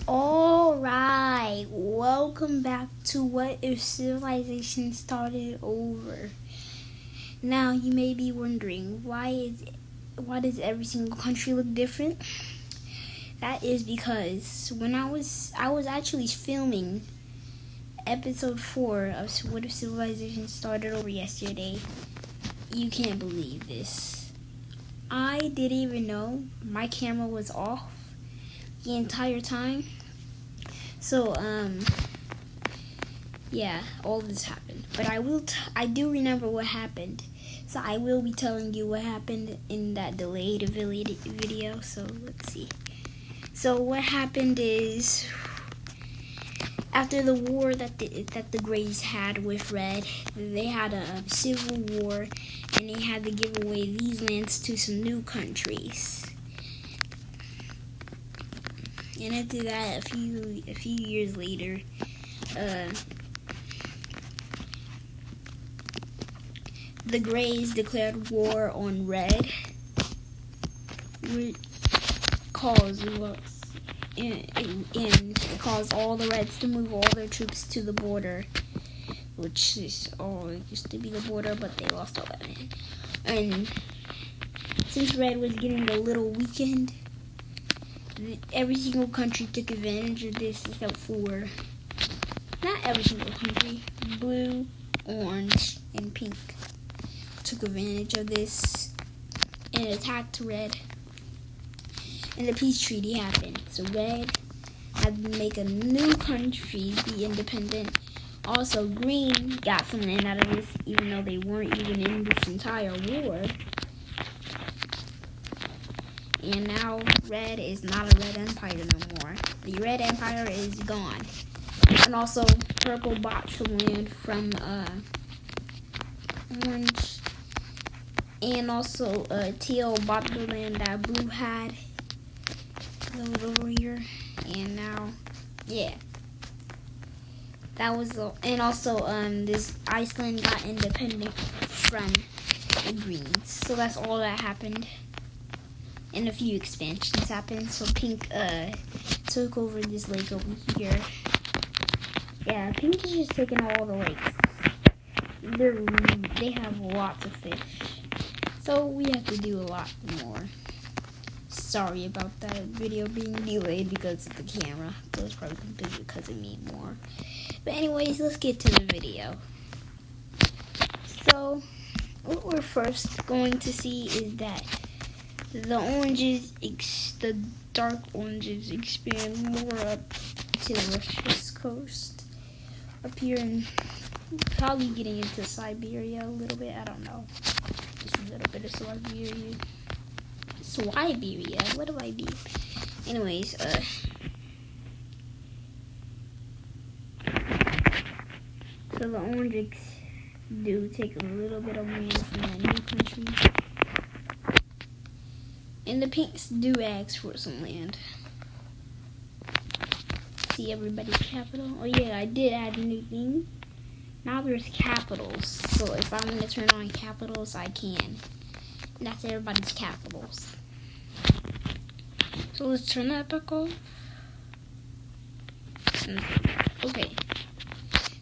Alright, welcome back to What If Civilization Started Over. Now you may be wondering, why does every single country look different? That is because when I was actually filming episode 4 of What If Civilization Started Over yesterday. You can't believe this. I didn't even know my camera was off the entire time. So, yeah, all this happened. But I do remember what happened. So I will be telling you what happened in that delayed video. So, let's see. So, what happened is, after the war that the Greys had with Red, they had a civil war, and they had to give away these lands to some new countries. And after that, a few years later, the Greys declared war on Red, which caused all the Reds to move all their troops to the border, which is all used to be the border, but they lost all that land. And since Red was getting a little weakened, every single country took advantage of this, except for, not every single country, blue, orange, and pink took advantage of this and attacked Red. And the peace treaty happened. So Red had to make a new country be independent. Also, Green got some land out of this, even though they weren't even in this entire war. And now Red is not a Red Empire no more. The Red Empire is gone. And also, Purple bought some land from Orange. And also, Teal bought the land that Blue had. Over here. And now, yeah. That was the, and also, this Iceland got independent from the Greens. So that's all that happened. And a few expansions happened. So Pink took over this lake over here. Yeah, Pink is just taking all the lakes. They have lots of fish. So we have to do a lot more. Sorry about that video being delayed because of the camera. It was probably because of me more. But anyways, let's get to the video. So, what we're first going to see is that the dark oranges expand more up to the Russia's coast. Up here and probably getting into Siberia a little bit. I don't know. Just a little bit of Siberia. What do I mean? Anyways, so the oranges do take a little bit of land from that new country. And the pinks do ask for some land. See everybody's capital? Oh yeah, I did add a new thing. Now there's capitals. So if I want to turn on capitals, I can. And that's everybody's capitals. So let's turn that back off. Okay.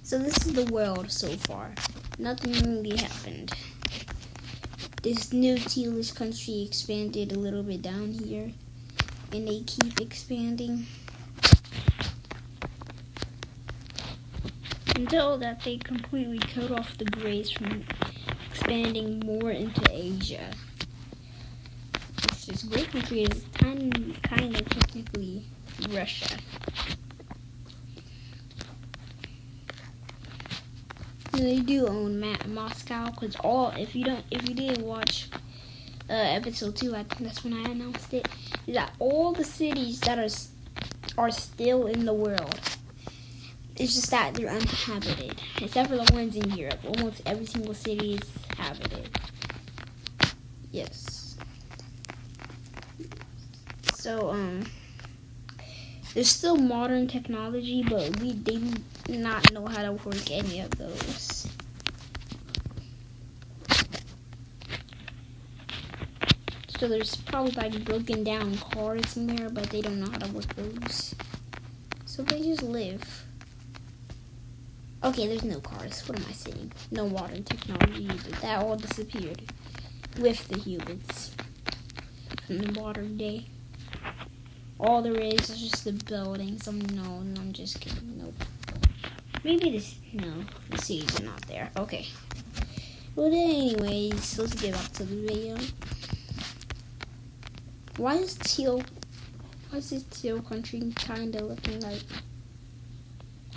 So this is the world so far. Nothing really happened. This new tealish country expanded a little bit down here. And they keep expanding. Until that they completely cut off the Greys from expanding more into Asia. This great country is kind of technically Russia. And they do own Moscow, because if you didn't watch episode 2, I think that's when I announced it, is that all the cities that are still in the world. It's just that they're uninhabited, except for the ones in Europe. Almost every single city is habited. Yes. So, there's still modern technology, but they do not know how to work any of those. So there's probably like broken down cars in there, but they don't know how to work those. So they just live. Okay, there's no cars. What am I saying? No modern technology either. That all disappeared with the humans from the modern day. All there is just the buildings. I'm just kidding. Nope. Maybe the cities are not there. Okay. Well, anyways, let's get back to the video. Why is this teal country kind of looking like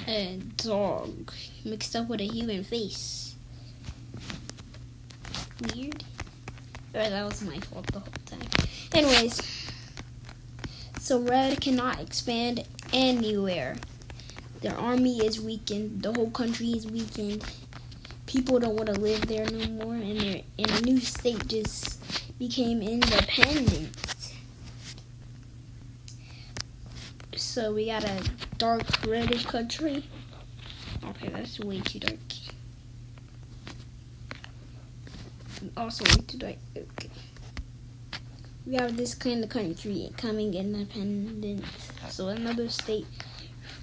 a dog mixed up with a human face? Weird. Or that was my fault the whole time. Anyways, so Red cannot expand anywhere. Their army is weakened. The whole country is weakened. People don't want to live there no more, and a new state just became independent. So we got a dark reddish country. Okay, that's way too dark. Also way too dark. Okay. We have this kind of country coming independent. So another state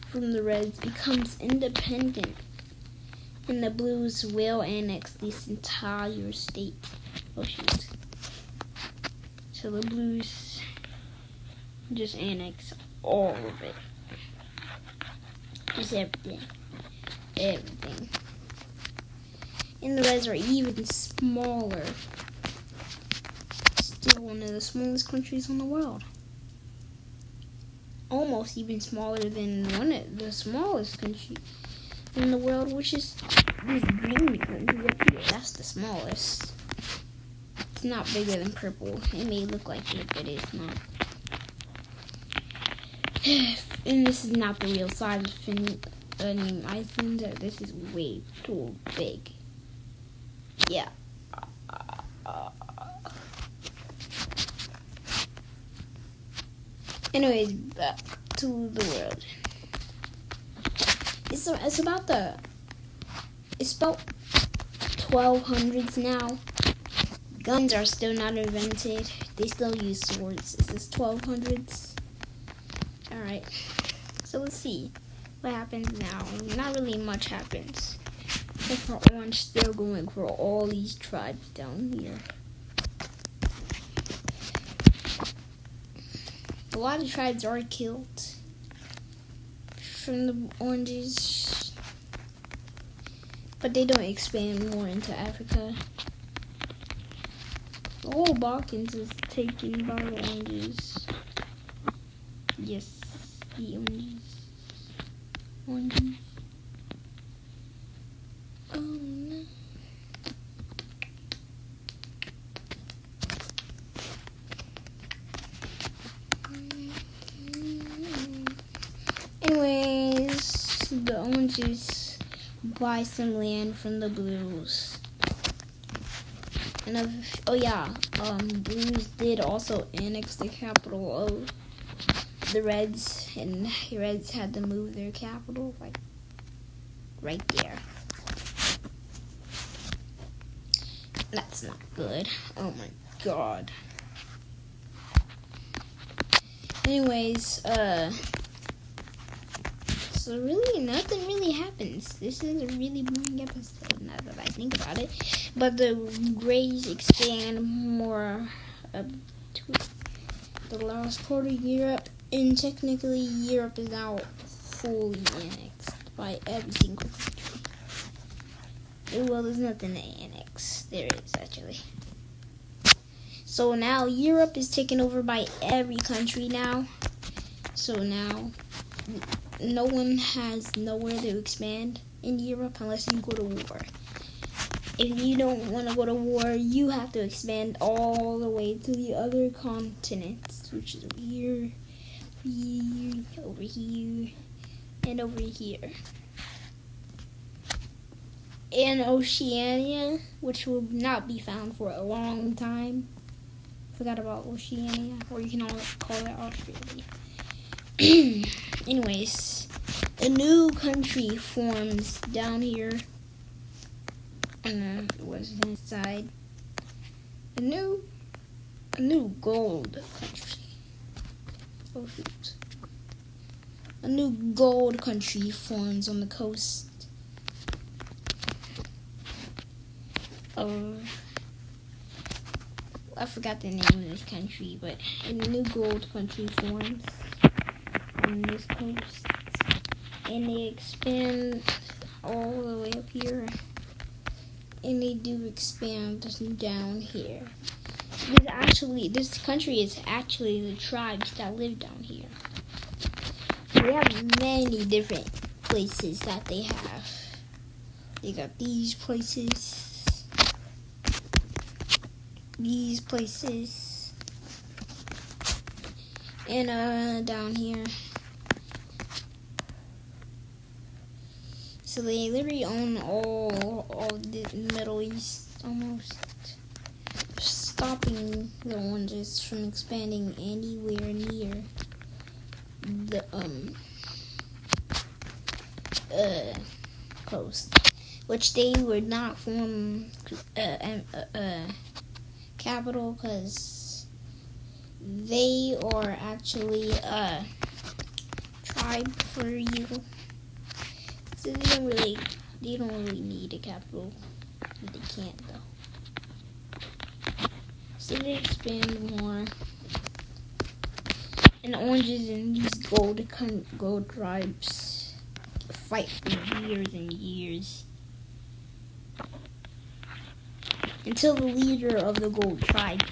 from the Reds becomes independent. And the Blues will annex this entire state. Oh shoot. So the Blues just annex all of it. Just everything. Everything. And the Reds are even smaller. Still one of the smallest countries in the world. Almost even smaller than one of the smallest countries in the world, which is this green country up here. That's the smallest. It's not bigger than purple. It may look like it, but it's not. And this is not the real size of Iceland. This is way too big. Yeah. Anyways, back to the world. It's about 1200s now. Guns are still not invented. They still use swords. This is 1200s. Alright. So let's see what happens now. Not really much happens. Except for Orange still going for all these tribes down here. A lot of tribes are killed from the Oranges, but they don't expand more into Africa. The whole Balkans is taken by the Oranges. Yes, the Oranges. Oh no. Anyways, the Oranges buy some land from the Blues. And Blues did also annex the capital of the Reds, and the Reds had to move their capital like right there. That's not good. Oh my god. Anyways, so really nothing really happens. This is a really boring episode now that I think about it. But the Greys expand more to the last part of Europe, and technically Europe is now fully annexed by every single country. Well, there's nothing to annex. There is, actually. So now Europe is taken over by every country now. So now no one has nowhere to expand in Europe unless you go to war. If you don't want to go to war, you have to expand all the way to the other continents, which is here, over here, and over here. And Oceania, which will not be found for a long time. Forgot about Oceania, or you can call it Australia. Anyways, a new country forms down here. And what's inside? A new gold country. Oh shoot. a new gold country forms on the coast of, I forgot the name of this country, but a new gold country forms on this coast, and they expand all the way up here, and they do expand down here. This country is actually the tribes that live down here. They have many different places that they have. They got these places, and down here. So they literally own all the Middle East almost, stopping the oranges from expanding anywhere near the coast, which they would not form capital because they are actually a tribe for you. So they don't really need a capital. They can't though. So they expand more. And the oranges and these gold tribes fight for years and years until the leader of the gold tribe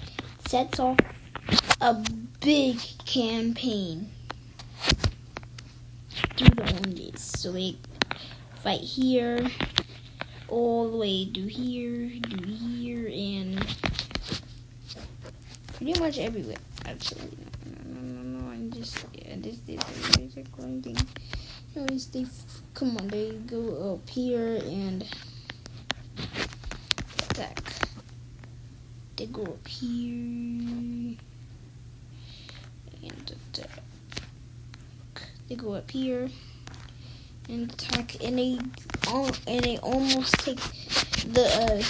sets off a big campaign through the oranges. So they fight here, all the way to here, and pretty much everywhere. Actually, no. This thing. Anyways, they go up here and attack. They go up here and attack. They go up here and attack, and they almost take their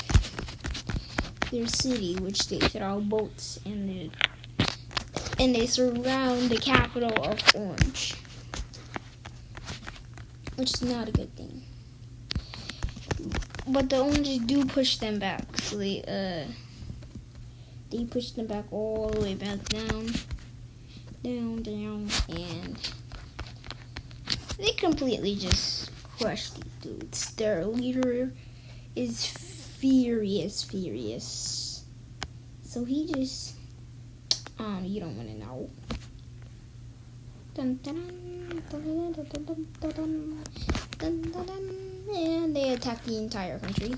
city, which they throw boats and they surround the capital of Orange, which is not a good thing. But the Oranges do push them back, so they push them back all the way back down, and they completely just crush these dudes. Their leader is furious. So he just, you don't want to know. And they attack the entire country,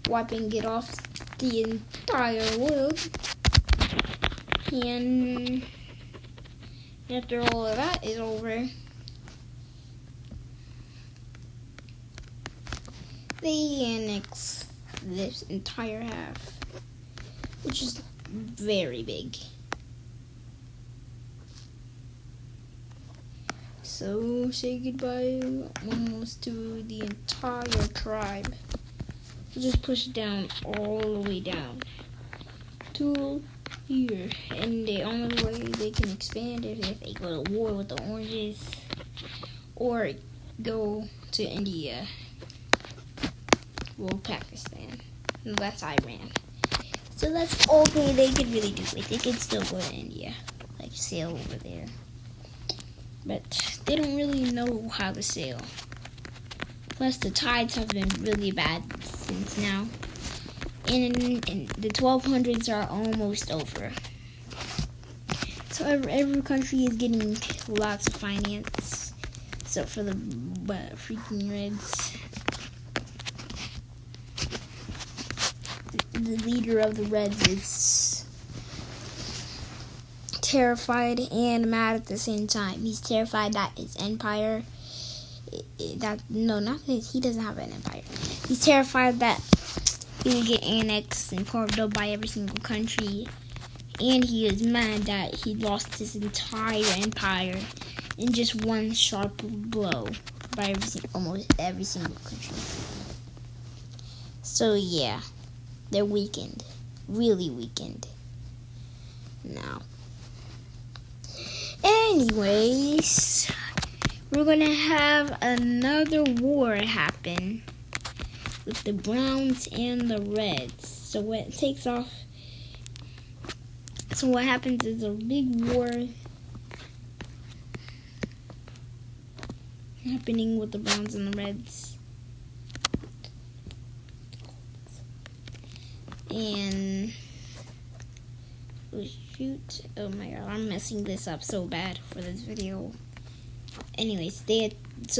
wiping it off the entire world. And after all of that is over, they annex this entire half, which is very big. So say goodbye almost to the entire tribe. Just push it down all the way down to here, and the only way they can expand is if they go to war with the oranges or go to India or Pakistan. No, that's Iran. So that's all they could really do. Like, they could still go to India, like sail over there, but they don't really know how to sail. Plus, the tides have been really bad since now. And the 1200s are almost over. So every country is getting lots of finance. So for the freaking Reds, the leader of the Reds is terrified and mad at the same time. He's terrified that his empire, he doesn't have an empire. He's terrified that he will get annexed and carved up by every single country. And he is mad that he lost his entire empire in just one sharp blow by almost every single country. So yeah, they're weakened. Really weakened now. Anyways, we're gonna have another war happen with the browns and the reds. So what takes off? So what happens is a big war happening with the browns and the reds. And oh shoot! Oh my god, I'm messing this up so bad for this video. Anyways, this is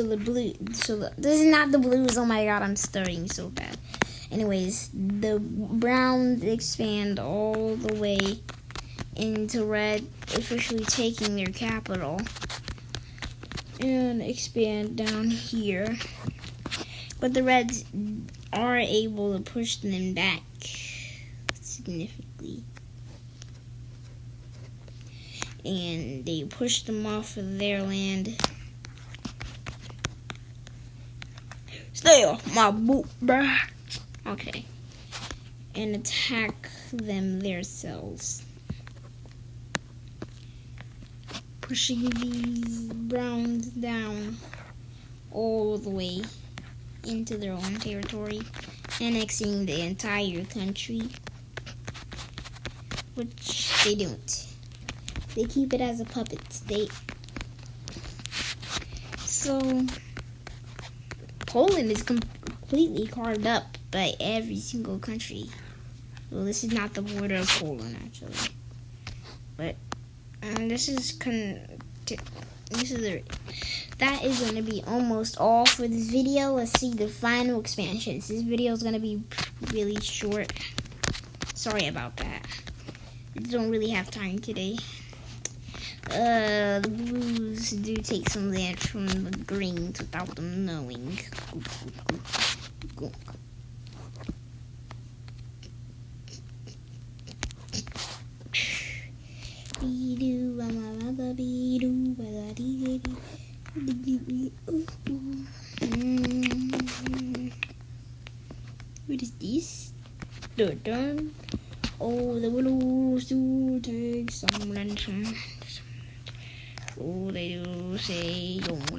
not the blues. Oh my god, I'm stuttering so bad. Anyways, the browns expand all the way into red, officially taking their capital, and expand down here. But the reds are able to push them back significantly. And they push them off of their land. Stay off my boot, bruh. Okay. And attack them themselves. Pushing these browns down all the way into their own territory, annexing the entire country, which they don't. They keep it as a puppet state. So Poland is completely carved up by every single country. Well, this is not the border of Poland actually, but that is going to be almost all for this video. Let's see the final expansions. This video is going to be really short. Sorry about that. I don't really have time today. The blues do take some land from the greens without them knowing. What is this? Dun. Oh, the blues do take some land. Oh, they do say don't.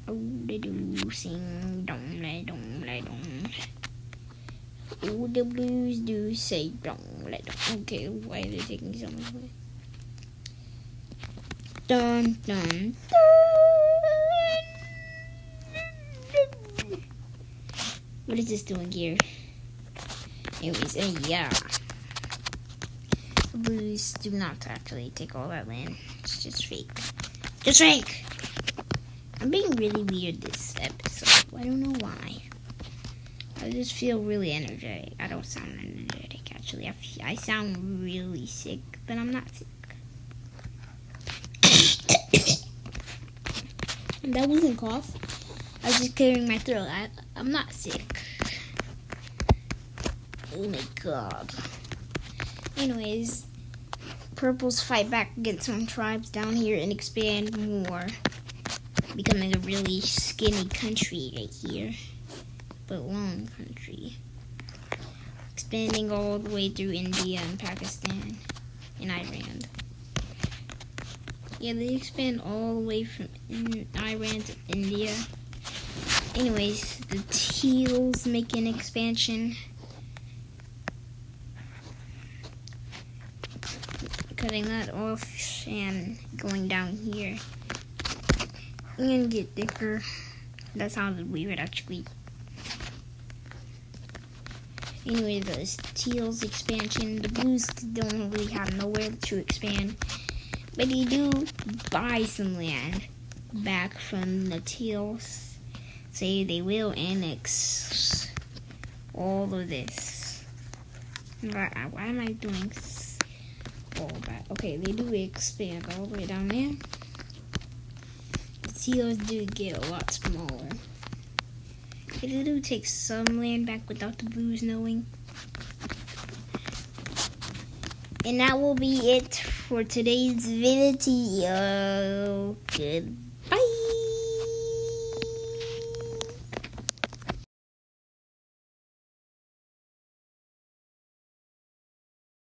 Oh, they do sing don't. Oh, the blues do say don't. Okay, why are they taking so much away? Dun. What is this doing here? Anyways, yeah. The blues do not actually take all that land. It's just fake. Just fake! I'm being really weird this episode. I don't know why. I just feel really energetic. I don't sound energetic, actually. I sound really sick, but I'm not sick. And that wasn't cough. I was just clearing my throat. I'm not sick. Oh my god. Anyways, purples fight back against some tribes down here and expand more, becoming a really skinny country right here, but long country, expanding all the way through India and Pakistan and Iran. Yeah, they expand all the way from Iran to India. Anyways, the teals make an expansion, cutting that off and going down here and get thicker. That sounded weird actually. Anyway, the teals expansion, the blues don't really have nowhere to expand, but they do buy some land back from the teals. Say they will annex all of this. Why am I doing all that? Okay, they do expand all the way down there. The teals do get a lot smaller. They do take some land back without the blues knowing. And that will be it for today's video. Goodbye.